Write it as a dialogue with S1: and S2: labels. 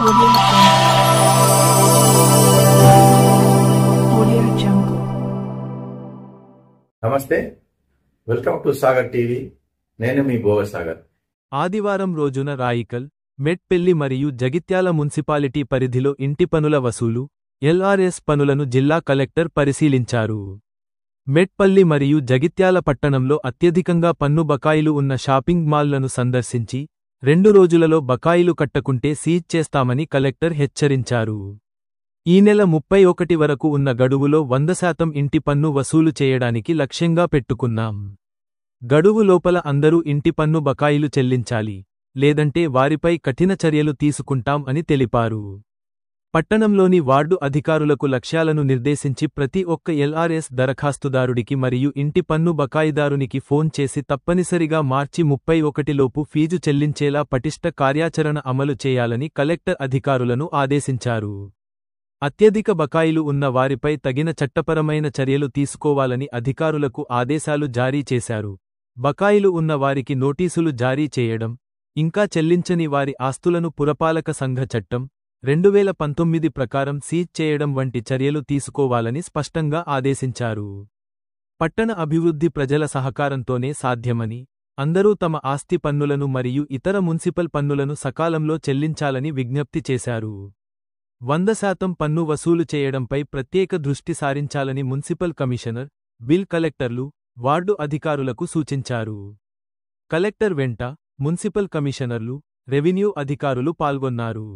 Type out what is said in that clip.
S1: Audio Jungle.
S2: నమస్తే, welcome to Sagar TV. నేను మీ భోగ సాగర్.
S3: ఆదివారం రోజున రాయికల్, మెట్పెల్లి మరియు జగిత్యాల మున్సిపాలిటీ పరిధిలో ఇంటి పనుల వసూలు, ఎల్ఆర్ఎస్ పనులను జిల్లా కలెక్టర్ పరిశీలించారు. మెట్పల్లి మరియు జగిత్యాల పట్టణంలో అత్యధికంగా పన్ను బకాయిలు ఉన్న షాపింగ్ మాల్లను సందర్శించి 2 రోజులలో బకాయిలు కట్టకుంటే సీజ్ చేస్తామని కలెక్టర్ హెచ్చరించారు. ఈ నెల 31 వరకు ఉన్న గడువులో 100% ఇంటి పన్ను వసూలు చేయడానికి లక్ష్యంగా పెట్టుకున్నాం. గడువు లోపల అందరూ ఇంటి పన్ను బకాయిలు చెల్లించాలి, లేదంటే వారిపై కఠిన చర్యలు తీసుకుంటాం అని తెలిపారు. పట్టణంలోని వార్డు అధికారులకు లక్ష్యాలను నిర్దేశించి ప్రతి ఒక్క ఎల్ఆర్ఎస్ దరఖాస్తుదారుడికి మరియు ఇంటి పన్ను బకాయిదారునికి ఫోన్ చేసి తప్పనిసరిగా మార్చి 31 లోపు ఫీజు చెల్లించేలా పటిష్ట కార్యాచరణ అమలు చేయాలని కలెక్టర్ అధికారులను ఆదేశించారు. అత్యధిక బకాయిలు ఉన్న వారిపై తగిన చట్టపరమైన చర్యలు తీసుకోవాలని అధికారులకు ఆదేశాలు జారీ చేశారు. బకాయిలు ఉన్న వారికి నోటీసులు జారీ చేయడం, ఇంకా చెల్లించని వారి ఆస్తులను పురపాలక సంఘ చట్టం 2019 ప్రకారం సీజ్ చేయడం వంటి చర్యలు తీసుకోవాలని స్పష్టంగా ఆదేశించారు. పట్టణ అభివృద్ధి ప్రజల సహకారంతోనే సాధ్యమని, అందరూ తమ ఆస్తి పన్నులను మరియు ఇతర మున్సిపల్ పన్నులను సకాలంలో చెల్లించాలని విజ్ఞప్తి చేశారు. 100% పన్ను వసూలు చేయడంపై ప్రత్యేక దృష్టి సారించాలని మున్సిపల్ కమిషనర్, బిల్ కలెక్టర్లు, వార్డు అధికారులకు సూచించారు. కలెక్టర్ వెంట మున్సిపల్ కమిషనర్లు, రెవెన్యూ అధికారులు పాల్గొన్నారు.